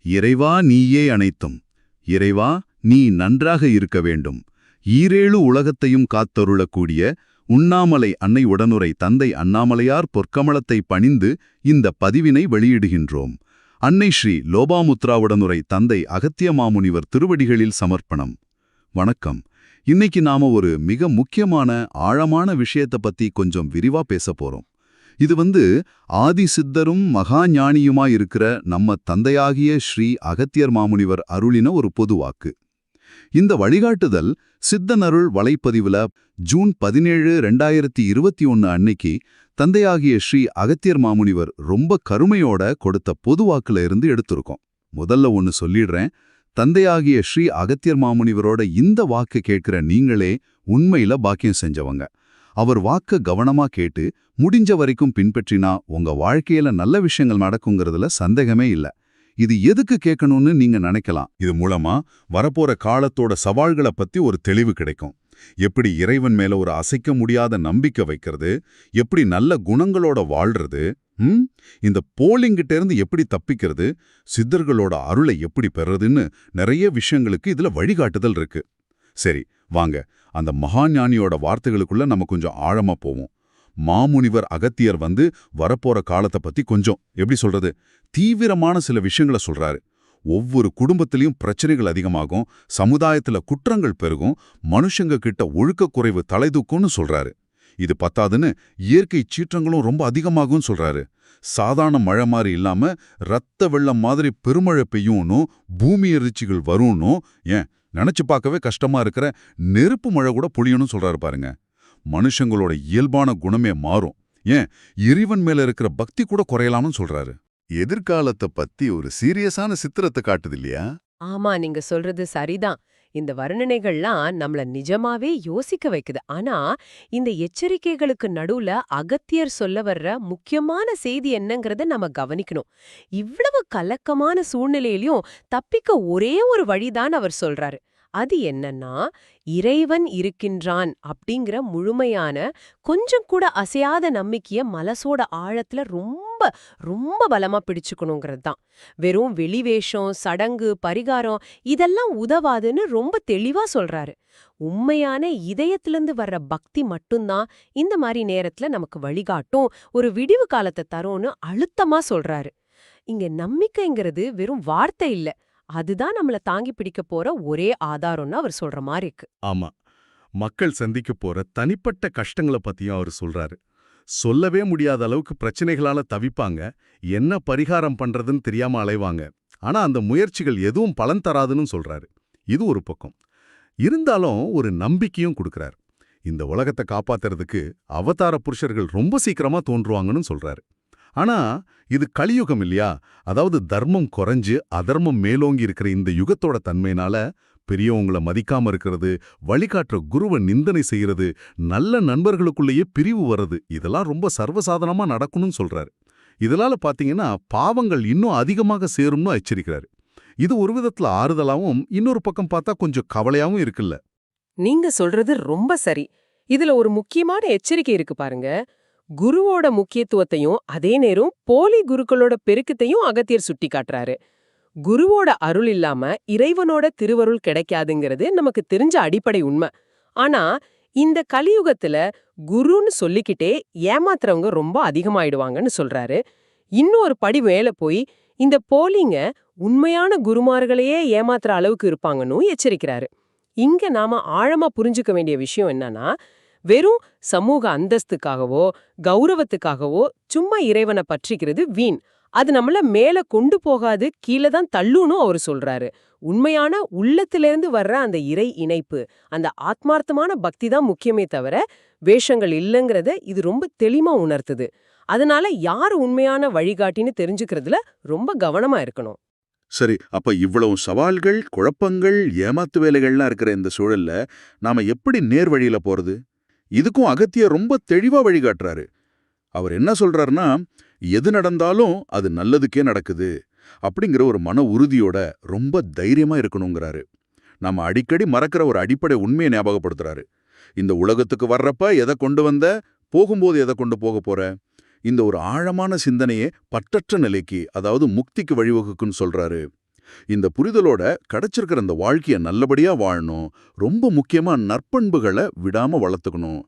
இறைவா நீயே அனைத்தும். இறைவா நீ நன்றாக இருக்க வேண்டும். ஈரேழு உலகத்தையும் காத்தருளக்கூடிய உண்ணாமலை அன்னை உடனுரை தந்தை அண்ணாமலையார் பொற்கமலத்தை பணிந்து இந்த பதிவினை வெளியிடுகின்றோம். அன்னை ஸ்ரீ லோபாமுத்ராவுடனுரை தந்தை அகத்திய மாமுனிவர் திருவடிகளில் சமர்ப்பணம். வணக்கம். இன்னைக்கு நாம ஒரு மிக முக்கியமான ஆழமான விஷயத்தை பத்தி கொஞ்சம் விரிவா பேச போறோம். இது ஆதி சித்தரும் மகா ஞானியுமாயிருக்கிற நம்ம தந்தையாகிய ஸ்ரீ அகத்தியர் மாமுனிவர் அருளின ஒரு பொதுவாக்கு. இந்த வழிகாட்டுதல் சித்தனருள் வலைப்பதிவுல ஜூன் 17, 2021 அன்னைக்கு தந்தையாகிய ஸ்ரீ அகத்தியர் மாமுனிவர் ரொம்ப கருமையோட கொடுத்த பொதுவாக்குல இருந்து எடுத்திருக்கோம். முதல்ல ஒன்னு சொல்லிடுறேன். தந்தையாகிய ஸ்ரீ அகத்தியர் மாமுனிவரோட இந்த வாக்கு கேட்கிற நீங்களே உண்மையில பாக்கியம் செஞ்சவங்க. அவர் வாக்க கவனமா கேட்டு முடிஞ்ச வரைக்கும் பின்பற்றினா உங்க வாழ்க்கையில நல்ல விஷயங்கள் நடக்குங்கிறதுல சந்தேகமே இல்ல. இது எதுக்கு கேட்கணும்னு நீங்க நினைக்கலாம். இது மூலமா வரப்போற காலத்தோட சவால்களை பத்தி ஒரு தெளிவு கிடைக்கும். எப்படி இறைவன் மேல ஒரு அசைக்க முடியாத நம்பிக்கை வைக்கிறது, எப்படி நல்ல குணங்களோட வாழ்றது, இந்த போலிங்கிட்ட இருந்து எப்படி தப்பிக்கிறது, சித்தர்களோட அருளை எப்படி பெறதுன்னு நிறைய விஷயங்களுக்கு இதுல வழிகாட்டுதல் இருக்கு. சரி வாங்க, அந்த மகாஞானியோட வார்த்தைகளுக்குள்ள நம்ம கொஞ்சம் ஆழமா போவோம். மாமுனிவர் அகத்தியர் வரப்போற காலத்தை பத்தி கொஞ்சம் எப்படி சொல்றது, தீவிரமான சில விஷயங்களை சொல்றாரு. ஒவ்வொரு குடும்பத்திலையும் பிரச்சனைகள் அதிகமாகும், சமுதாயத்துல குற்றங்கள் பெருகும், மனுஷங்க கிட்ட ஒழுக்க குறைவு தலைதூக்கும்னு சொல்றாரு. இது பத்தாதுன்னு இயற்கை சீற்றங்களும் ரொம்ப அதிகமாகும்னு சொல்றாரு. சாதாரண மழை மாதிரி இல்லாம ரத்த வெள்ளம் மாதிரி பெருமழை பெய்யும்னும் பூமி எரிச்சிகள் வரும்னும், ஏன் நினைச்சு பார்க்கவே கஷ்டமா இருக்கிற நெருப்பு மழை கூட பொழியணும்னு சொல்றாரு பாருங்க. மனுஷங்களோட இயல்பான குணமே மாறும், ஏன் இறைவன் மேல இருக்கிற பக்தி கூட குறையலாம்னு சொல்றாரு. எதிர்காலத்தை பத்தி ஒரு சீரியஸான சித்திரத்தை காட்டுது இல்லையா? ஆமா, நீங்க சொல்றது சரிதான். இந்த வர்ணனைகள்லாம் நம்மள நிஜமாவே யோசிக்க வைக்குது. ஆனா இந்த எச்சரிக்கைகளுக்கு நடுவுல அகத்தியர் சொல்ல வர்ற முக்கியமான செய்தி என்னங்கறத நம்ம கவனிக்கணும். இவ்வளவு கலக்கமான சூழ்நிலையிலயும் தப்பிக்க ஒரே ஒரு வழிதான் அவர் சொல்றாரு. அது என்னன்னா, இறைவன் இருக்கின்றான் அப்படிங்கிற முழுமையான, கொஞ்சம் கூட அசையாத நம்பிக்கைய மனசோட ஆழத்துல ரொம்ப ரொம்ப பலமா பிடிச்சுக்கணுங்கிறது தான். வெறும் வெளிவேஷம், சடங்கு, பரிகாரம் இதெல்லாம் உதவாதுன்னு ரொம்ப தெளிவா சொல்றாரு. உண்மையான இதயத்திலிருந்து வர்ற பக்தி மட்டும்தான் இந்த மாதிரி நேரத்துல நமக்கு வழிகாட்டும், ஒரு விடிவு காலத்தை தரும்னு அழுத்தமா சொல்றாரு. இங்க நம்பிக்கைங்கிறது வெறும் வார்த்தை இல்ல, அதுதான் நம்மள தாங்கி பிடிக்க போற ஒரே ஆதாரம்னு அவர் சொல்ற மாதிரி இருக்கு. ஆமா, மக்கள் சந்திக்க போற தனிப்பட்ட கஷ்டங்களை பத்தியும் அவர் சொல்றாரு. சொல்லவே முடியாத அளவுக்கு பிரச்சனைகளால தவிப்பாங்க, என்ன பரிகாரம் பண்றதுன்னு தெரியாம அலைவாங்க. ஆனா அந்த முயற்சிகள் எதுவும் பலன் தராதுன்னு சொல்றாரு. இது ஒரு பக்கம். இருந்தாலும் ஒரு நம்பிக்கையும் கொடுக்கறாரு. இந்த உலகத்தை காப்பாத்துறதுக்கு அவதார புருஷர்கள் ரொம்ப சீக்கிரமா தோன்றுவாங்கன்னு சொல்றாரு. ஆனா இது கலியுகம் இல்லையா? அதாவது தர்மம் குறைஞ்சு அதர்மம் மேலோங்கி இருக்கிற இந்த யுகத்தோட தன்மையினால பெரியவங்களை மதிக்காம இருக்கிறது, வழிகாட்டுற குருவை நிந்தனை செய்யறது, நல்ல நண்பர்களுக்குள்ளேயே பிரிவு வர்றது, இதெல்லாம் ரொம்ப சர்வசாதாரணமா நடக்கணும்னு சொல்றாரு. இதனால பாத்தீங்கன்னா பாவங்கள் இன்னும் அதிகமாக சேரும்னு எச்சரிக்கிறாரு. இது ஒரு விதத்துல ஆறுதலாவும், இன்னொரு பக்கம் பார்த்தா கொஞ்சம் கவலையாவும் இருக்குல்ல. நீங்க சொல்றது ரொம்ப சரி. இதுல ஒரு முக்கியமான எச்சரிக்கை இருக்கு பாருங்க. குருவோட முக்கியத்துவத்தையும் அதே நேரம் போலி குருக்களோட பெருக்கத்தையும் அகத்தியர் சுட்டி காட்டுறாரு. குருவோட அருள் இல்லாம இறைவனோட திருவருள் கிடைக்காதுங்கிறது நமக்கு தெரிஞ்ச அடிப்படை உண்மை. ஆனா இந்த கலியுகத்துல குருன்னு சொல்லிக்கிட்டே ஏமாத்துறவங்க ரொம்ப அதிகமாயிடுவாங்கன்னு சொல்றாரு. இன்னொரு படி மேல போய் இந்த போலிங்க உண்மையான குருமார்களையே ஏமாத்துற அளவுக்கு இருப்பாங்கன்னு எச்சரிக்கிறாரு. இங்க நாம ஆழமா புரிஞ்சுக்க வேண்டிய விஷயம் என்னன்னா, வெறும் சமூக அந்தஸ்துக்காகவோ கௌரவத்துக்காகவோ சும்மா இறைவனை பற்றிக்கிறது வீண். அது நம்மள மேல கொண்டு போகாது, கீழே தான் தள்ளுன்னு அவரு சொல்றாரு. உண்மையான உள்ளத்திலிருந்து வர்ற அந்த இறை இணைப்பு, அந்த ஆத்மார்த்தமான பக்தி தான் முக்கியமே தவிர வேஷங்கள் இல்லைங்கிறத இது ரொம்ப தெளிவா உணர்த்துது. அதனால யார் உண்மையான வழிகாட்டின்னு தெரிஞ்சுக்கிறதுல ரொம்ப கவனமா இருக்கணும். சரி, அப்ப இவ்வளவு சவால்கள், குழப்பங்கள், ஏமாத்து வேலைகள்லாம் இருக்கிற இந்த சூழல்ல நாம எப்படி நேர் வழியில போறது? இதுக்கும் அகத்தியர் ரொம்ப தெளிவா வழிகாட்டுறாரு. அவர் என்ன சொல்றாருன்னா, எது நடந்தாலும் அது நல்லதுக்கே நடக்குது அப்படிங்கிற ஒரு மன உறுதியோட ரொம்ப தைரியமா இருக்கணுங்கிறாரு. நாம அடிக்கடி மறக்கிற ஒரு அடிப்படை உண்மையை ஞாபகப்படுத்துறாரு. இந்த உலகத்துக்கு வர்றப்ப எதை கொண்டு வந்த, போகும்போது எதை கொண்டு போக போற, இந்த ஒரு ஆழமான சிந்தனையே பற்றற்ற நிலைக்கு, அதாவது முக்திக்கு வழிவகுக்குன்னு சொல்றாரு. இந்த புரிதலோட கிடைச்சிருக்கிற இந்த வாழ்க்கைய நல்லபடியா வாழணும், ரொம்ப முக்கியமா நற்பண்புகளை விடாம வளர்த்துக்கணும்,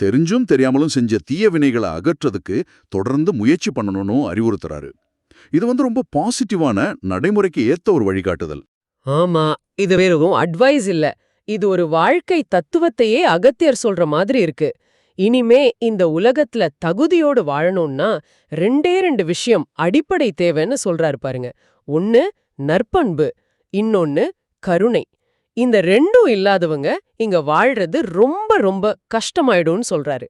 தெரிஞ்சும் தெரியாமலும் செஞ்ச தீய வினைகளை அகற்றதுக்கு தொடர்ந்து முயற்சி பண்ணணும்னு அறிவுறுத்துறாரு. இது ரொம்ப பாசிட்டிவான, நடைமுறைக்கு ஏத்த ஒரு வழிகாட்டுதல். ஆமா, இது வெறும் அட்வைஸ் இல்ல, இது ஒரு வாழ்க்கை தத்துவத்தையே அகத்தியர் சொல்ற மாதிரி இருக்கு. இனிமே இந்த உலகத்துல தகுதியோடு வாழணும்னா 2 விஷயம் அடிப்படை தேவைன்னு சொல்றாரு பாருங்க. ஒன்னு நற்பண்பு, இன்னொன்னு கருணை. இந்த 2ம் இல்லாதவங்க இங்க வாழ்றது ரொம்ப ரொம்ப கஷ்டமாயிடும்னு சொல்றாரு.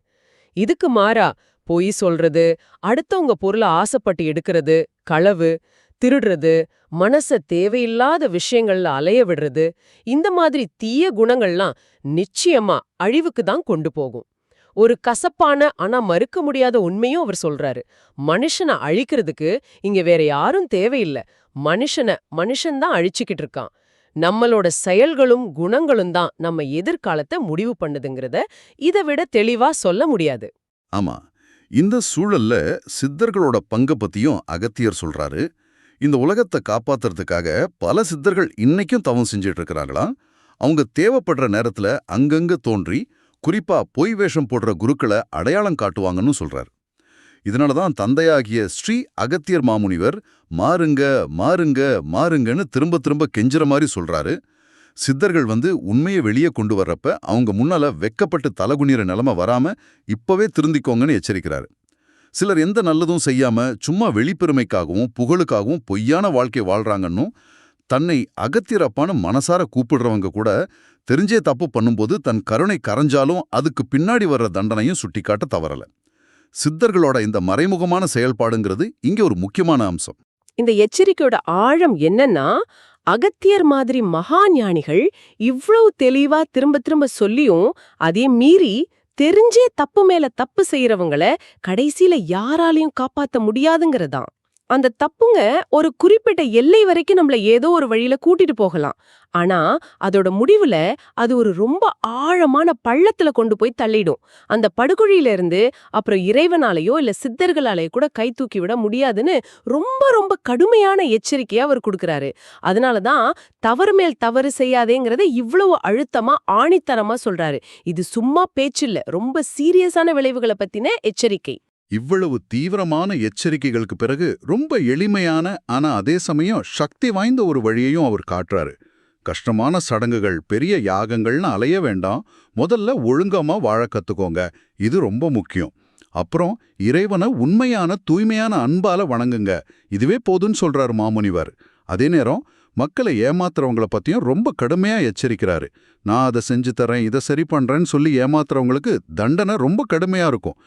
இதுக்கு மாறா பொய் சொல்றது, அடுத்தவங்க பொருளை ஆசைப்பட்டு எடுக்கிறது, களவு, திருடுறது, மனச தேவையில்லாத விஷயங்கள்ல அலைய விடுறது, இந்த மாதிரி தீய குணங்கள்லாம் நிச்சயமா அழிவுக்கு தான் கொண்டு போகும். ஒரு கசப்பான ஆனா மறுக்க முடியாத உண்மையும் அவர் சொல்றாரு. மனுஷனை அழிக்கிறதுக்கு இங்க வேற யாரும் தேவையில்லை, மனுஷன்தான் அழிச்சுக்கிட்டு இருக்கான். நம்மளோட செயல்களும் குணங்களும் தான் நம்ம எதிர்காலத்தை முடிவு பண்ணுதுங்கிறத இதை விட தெளிவா சொல்ல முடியாது. ஆமா, இந்த சூழல்ல சித்தர்களோட பங்க பத்தியும் அகத்தியர் சொல்றாரு. இந்த உலகத்தை காப்பாத்துறதுக்காக பல சித்தர்கள் இன்னைக்கும் தவம் செஞ்சிட்டு இருக்கிறாங்களாம். அவங்க தேவைப்படுற நேரத்துல அங்கங்க தோன்றி, குறிப்பா பொய் வேஷம் போடுற குருக்களை அடையாளம் காட்டுவாங்கன்னு சொல்றாரு. இதனாலதான் தந்தையாகிய ஸ்ரீ அகத்தியர் மாமுனிவர் மாறுங்க மாறுங்க மாறுங்கன்னு திரும்ப திரும்ப கெஞ்சுற மாதிரி சொல்றாரு. சித்தர்கள் உண்மையை வெளியே கொண்டு வர்றப்ப அவங்க முன்னால வெக்கப்பட்டு தலகுனிற நிலைமை வராம இப்பவே திருந்திக்கோங்கன்னு எச்சரிக்கிறாரு. சிலர் எந்த நல்லதும் செய்யாம சும்மா வெளிப்பெருமைக்காகவும் புகழுக்காகவும் பொய்யான வாழ்க்கை வாழ்றாங்கன்னு தன்னை அகத்தியரப்பான மனசார கூப்பிடுறவங்க கூட தெரிஞ்சே தப்பு பண்ணும்போது தன் கருணை கரைஞ்சாலும் அதுக்கு பின்னாடி வர்ற தண்டனையும் சுட்டிக்காட்ட தவறல. சித்தர்களோட இந்த மறைமுகமான செயல்பாடுங்கிறது இங்க ஒரு முக்கியமான அம்சம். இந்த எச்சரிக்கையோட ஆழம் என்னன்னா, அகத்தியர் மாதிரி மகா ஞானிகள் இவ்வளவு தெளிவா திரும்ப திரும்ப சொல்லியும் அதே மீறி தெரிஞ்சே தப்பு மேல தப்பு செய்யறவங்கள கடைசியில யாராலையும் காப்பாத்த முடியாதுங்கிறதான். அந்த தப்புங்க ஒரு குறிப்பிட்ட எல்லை வரைக்கும் நம்மள ஏதோ ஒரு வழியில கூட்டிட்டு போகலாம். ஆனா அதோட முடிவுல அது ஒரு ரொம்ப ஆழமான பள்ளத்துல கொண்டு போய் தள்ளிடும். அந்த படுகுழியில இருந்து அப்புறம் இறைவனாலேயோ இல்ல சித்தர்களாலேயோ கூட கை தூக்கி விட முடியாதுன்னு ரொம்ப ரொம்ப கடுமையான எச்சரிக்கையா அவர் கொடுக்கறாரு. அதனாலதான் தவறு மேல் தவறு செய்யாதேங்கிறத இவ்வளவு அழுத்தமா ஆணித்தரமா சொல்றாரு. இது சும்மா பேச்சில்ல, ரொம்ப சீரியஸான விளைவுகளை பத்தின எச்சரிக்கை. இவ்வளவு தீவிரமான எச்சரிக்கைகளுக்கு பிறகு ரொம்ப எளிமையான ஆனா அதே சமயம் சக்தி வாய்ந்த ஒரு வழியையும் அவர் காட்டுறாரு. கஷ்டமான சடங்குகள், பெரிய யாகங்கள்னு அலைய வேண்டாம், முதல்ல ஒழுங்கமா வாழ கத்துக்கோங்க, இது ரொம்ப முக்கியம். அப்புறம் இறைவனை உண்மையான தூய்மையான அன்பால வணங்குங்க, இதுவே போதுன்னு சொல்றாரு மாமுனிவர். அதே நேரம் மக்களை ஏமாத்துறவங்கள பத்தியும் ரொம்ப கடுமையா எச்சரிக்கிறாரு. நான் அதை செஞ்சு தரேன், இதை சரி பண்றேன்னு சொல்லி ஏமாத்துறவங்களுக்கு தண்டனை ரொம்ப கடுமையா இருக்கும்,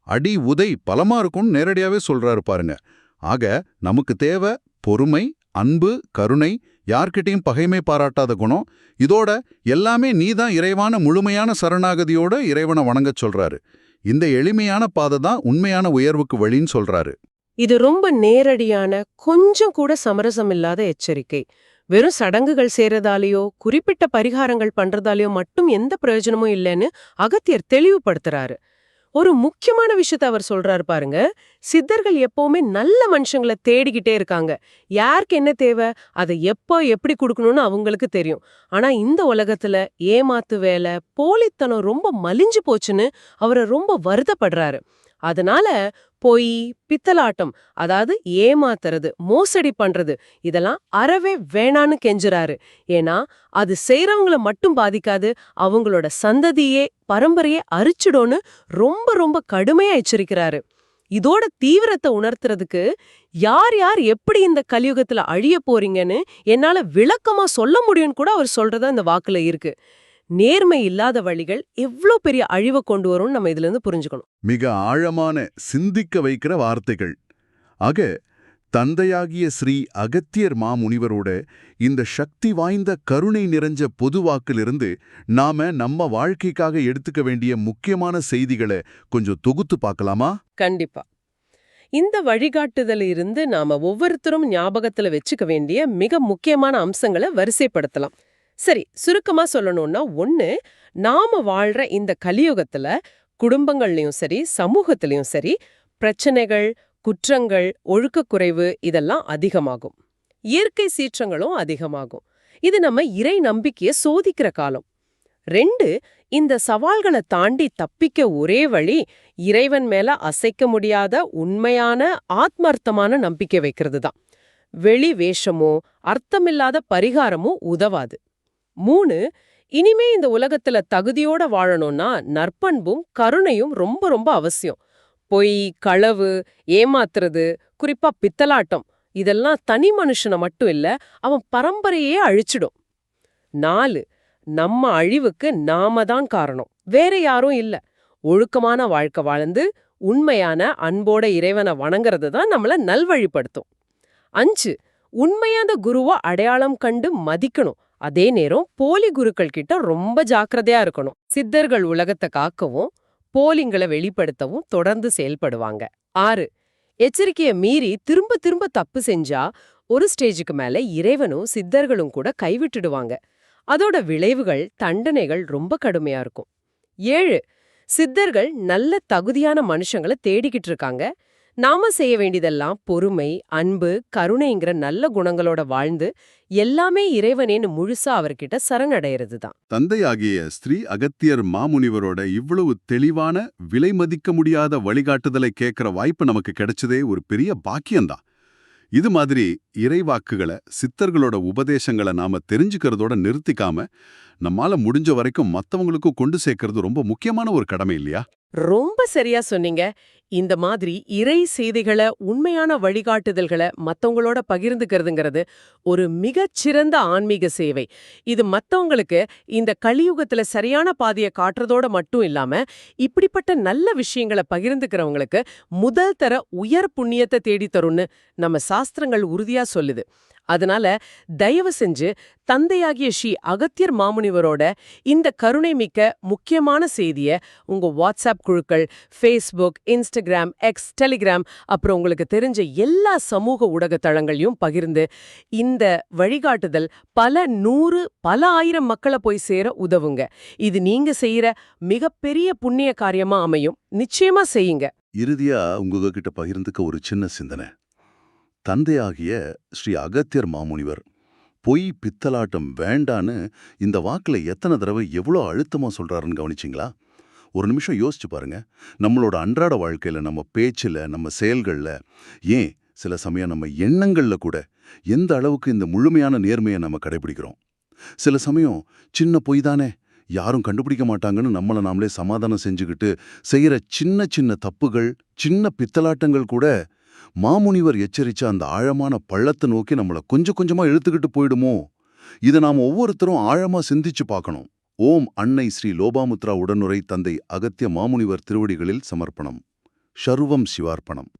அடி உதை பலமா இருக்கும்னு நேரடியாவே சொல்றாரு பாருங்க. ஆக நமக்கு தேவை பொறுமை, அன்பு, கருணை, யார்கிட்டையும் பகைமை பாராட்டாத குணம். இதோட எல்லாமே நீதான் இறைவான முழுமையான சரணாகதியோட இறைவனை வணங்கச் சொல்றாரு. இந்த எளிமையான பாதை தான் உண்மையான உயர்வுக்கு வழின்னு சொல்றாரு. இது ரொம்ப நேரடியான, கொஞ்சம் கூட சமரசம் இல்லாத எச்சரிக்கை. வெறும் சடங்குகள் செய்யறதாலேயோ குறிப்பிட்ட பரிகாரங்கள் பண்றதாலேயோ மட்டும் எந்த பிரயோஜனமும் இல்லைன்னு அகத்தியர் தெளிவுபடுத்துறாரு. ஒரு முக்கியமான விஷயத்த அவர் சொல்றாரு பாருங்க. சித்தர்கள் எப்பவுமே நல்ல மனுஷங்களை தேடிக்கிட்டே இருக்காங்க. யாருக்கு என்ன தேவை, அதை எப்போ எப்படி கொடுக்கணும்னு அவங்களுக்கு தெரியும். ஆனா இந்த உலகத்துல ஏமாத்து வேலை, போலித்தனம் ரொம்ப மலிஞ்சு போச்சுன்னு அவரை ரொம்ப வருத்தப்படுறாரு. அதனால பொய், பித்தலாட்டம், அதாவது ஏமாத்துறது, மோசடி பண்றது, இதெல்லாம் அறவே வேணான்னு கெஞ்சுறாரு. ஏன்னா அது செய்யறவங்கள மட்டும் பாதிக்காது, அவங்களோட சந்ததியே பரம்பரையே அரிச்சிடும்னு ரொம்ப ரொம்ப கடுமையா எச்சரிக்கிறாரு. இதோட தீவிரத்தை உணர்த்துறதுக்கு யார் யார் எப்படி இந்த கலியுகத்துல அழிய போறீங்கன்னு என்னால விளக்கமா சொல்ல முடியும்னு கூட அவர் சொல்றதா இந்த வாக்குல இருக்கு. நேர்மை இல்லாத வழிகள் எவ்வளோ பெரிய அழிவை கொண்டு வரும்னு நம்ம இதுல இருந்து புரிஞ்சுக்கணும். மிக ஆழமான, சிந்திக்க வைக்கிற வார்த்தைகள். ஆக தந்தையாகிய ஸ்ரீ அகத்தியர் மாமுனிவரோட இந்த சக்தி வாய்ந்த கருணை நிறைஞ்ச பொதுவாக்கிலிருந்து நாம நம்ம வாழ்க்கைக்காக எடுத்துக்க வேண்டிய முக்கியமான செய்திகளை கொஞ்சம் தொகுத்து பார்க்கலாமா? கண்டிப்பா. இந்த வழிகாட்டுதல இருந்து நாம ஒவ்வொருத்தரும் ஞாபகத்துல வச்சுக்க வேண்டிய மிக முக்கியமான அம்சங்களை வரிசைப்படுத்தலாம். சரி, சுருக்கமா சொல்லணும்னா, 1, நாம வாழ்ற இந்த கலியுகத்துல குடும்பங்கள்லயும் சரி, சமூகத்திலயும் சரி, பிரச்சனைகள், குற்றங்கள், ஒழுக்கக்குறைவு இதெல்லாம் அதிகமாகும். இயற்கை சீற்றங்களும் அதிகமாகும். இது நம்ம இறை நம்பிக்கைய சோதிக்கிற காலம். 2, இந்த சவால்களை தாண்டி தப்பிக்க ஒரே வழி இறைவன் மேல அசைக்க முடியாத உண்மையான ஆத்மார்த்தமான நம்பிக்கை வைக்கிறது தான். வெளி வேஷமோ அர்த்தமில்லாத பரிகாரமோ உதவாது. 3, இனிமே இந்த உலகத்துல தகுதியோட வாழணும்னா நற்பண்பும் கருணையும் ரொம்ப ரொம்ப அவசியம். பொய், களவு, ஏமாத்துறது, குறிப்பா பித்தலாட்டம், இதெல்லாம் தனி மனுஷனை மட்டும் இல்ல, அவன் பரம்பரையே அழிச்சிடும். 4, நம்ம அழிவுக்கு நாம தான் காரணம், வேற யாரும் இல்ல. ஒழுக்கமான வாழ்க்கை வாழ்ந்து உண்மையான அன்போட இறைவனை வணங்குறது தான் நம்மள நல்வழிப்படுத்தும். 5, உண்மையான குருவை அடையாளம் கண்டு மதிக்கணும். அதே நேரம் போலி குருக்கள் கிட்ட ரொம்ப ஜாக்கிரதையா இருக்கணும். சித்தர்கள் உலகத்தை காக்கவும் போலிங்களை வெளிப்படுத்தவும் தொடர்ந்து செயல்படுவாங்க. 6, எச்சரிக்கைய மீறி திரும்ப திரும்ப தப்பு செஞ்சா ஒரு ஸ்டேஜுக்கு மேல இறைவனும் சித்தர்களும் கூட கைவிட்டுடுவாங்க. அதோட விளைவுகள், தண்டனைகள் ரொம்ப கடுமையா இருக்கும். 7, சித்தர்கள் நல்ல தகுதியான மனுஷங்களை தேடிக்கிட்டு இருக்காங்க. நாம செய்ய வேண்டியதெல்லாம் பொறுமை, அன்பு, கருணைங்கிற நல்ல குணங்களோட வாழ்ந்து எல்லாமே இறைவனேன்னு முழுசா அவர்கிட்ட சரணடைகிறது தான். தந்தையாகிய ஸ்ரீ அகத்தியர் மாமுனிவரோட இவ்வளவு தெளிவான, விலை மதிக்க முடியாத வழிகாட்டுதலை கேட்கிற வாய்ப்பு நமக்கு கிடைச்சதே ஒரு பெரிய பாக்கியம்தான். இது மாதிரி இறைவாக்குகளை, சித்தர்களோட உபதேசங்களை நாம தெரிஞ்சுக்கிறதோட நிறுத்திக்காம நம்மால முடிஞ்ச வரைக்கும் மத்தவங்களுக்கும் கொண்டு சேர்க்கறது ரொம்ப முக்கியமான ஒரு கடமை இல்லையா? ரொம்ப சரியா சொன்னீங்க. இந்த மாதிரி இறை செய்திகளை, உண்மையான வழிகாட்டுதல்களை மத்தவங்களோட பகிர்ந்துக்கிறதுங்கிறது ஒரு மிகச்சிறந்த ஆன்மீக சேவை. இது மத்தவங்களுக்கு இந்த கலியுகத்துல சரியான பாதையை காட்டுறதோட மட்டும் இல்லாம, இப்படிப்பட்ட நல்ல விஷயங்களை பகிர்ந்துக்கிறவங்களுக்கு முதல் தர உயர் புண்ணியத்தை தேடி தரும்னு நம்ம சாஸ்திரங்கள் உறுதியா சொல்லுது. அதனால தயவு செஞ்சு தந்தையாகிய ஸ்ரீ அகத்தியர் மாமுனிவரோட இந்த கருணை மிக்க முக்கியமான செய்திய உங்க வாட்ஸ்அப் குழுக்கள், ஃபேஸ்புக், இன்ஸ்டாகிராம், எக்ஸ், டெலிகிராம், அப்புறம் உங்களுக்கு தெரிஞ்ச எல்லா சமூக ஊடக தளங்களையும் பகிர்ந்து இந்த வழிகாட்டுதல் பல 100, பல 1000 மக்களை போய் சேர உதவுங்க. இது நீங்க செய்யற மிகப்பெரிய புண்ணிய காரியமா அமையும். நிச்சயமா செய்யுங்க. இறுதியா உங்ககிட்ட பகிர்ந்துக்க ஒரு சின்ன சிந்தனை. தந்தையாகிய ஸ்ரீ அகத்தியர் மாமுனிவர் பொய், பித்தலாட்டம் வேண்டான்னு இந்த வாக்குல எத்தனை தடவை எவ்வளோ அழுத்தமா சொல்றாருன்னு கவனிச்சிங்களா? ஒரு நிமிஷம் யோசிச்சு பாருங்க. நம்மளோட அன்றாட வாழ்க்கையில, நம்ம பேச்சுல, நம்ம செயல்கள்ல, ஏன் சில சமயம் நம்ம எண்ணங்கள்ல கூட எந்த அளவுக்கு இந்த முழுமையான நேர்மையை நம்ம கடைபிடிக்கிறோம்? சில சமயம் சின்ன பொய் தானே, யாரும் கண்டுபிடிக்க மாட்டாங்கன்னு நம்மளை நாமளே சமாதானம் செஞ்சுக்கிட்டு செய்யற சின்ன சின்ன தப்புகள், சின்ன பித்தலாட்டங்கள் கூட மாமுனிவர் எச்சரிச்ச அந்த ஆழமான பள்ளத்தை நோக்கி நம்மள கொஞ்சம் கொஞ்சமா இழுத்துக்கிட்டு போயிடுமோ? இதை நாம் ஒவ்வொருத்தரும் ஆழமா சிந்திச்சு பார்க்கணும். ஓம் அன்னை ஸ்ரீ லோபாமுத்ரா உடனுரை தந்தை அகத்திய மாமுனிவர் திருவடிகளில் சமர்ப்பணம். ஷர்வம் சிவார்ப்பணம்.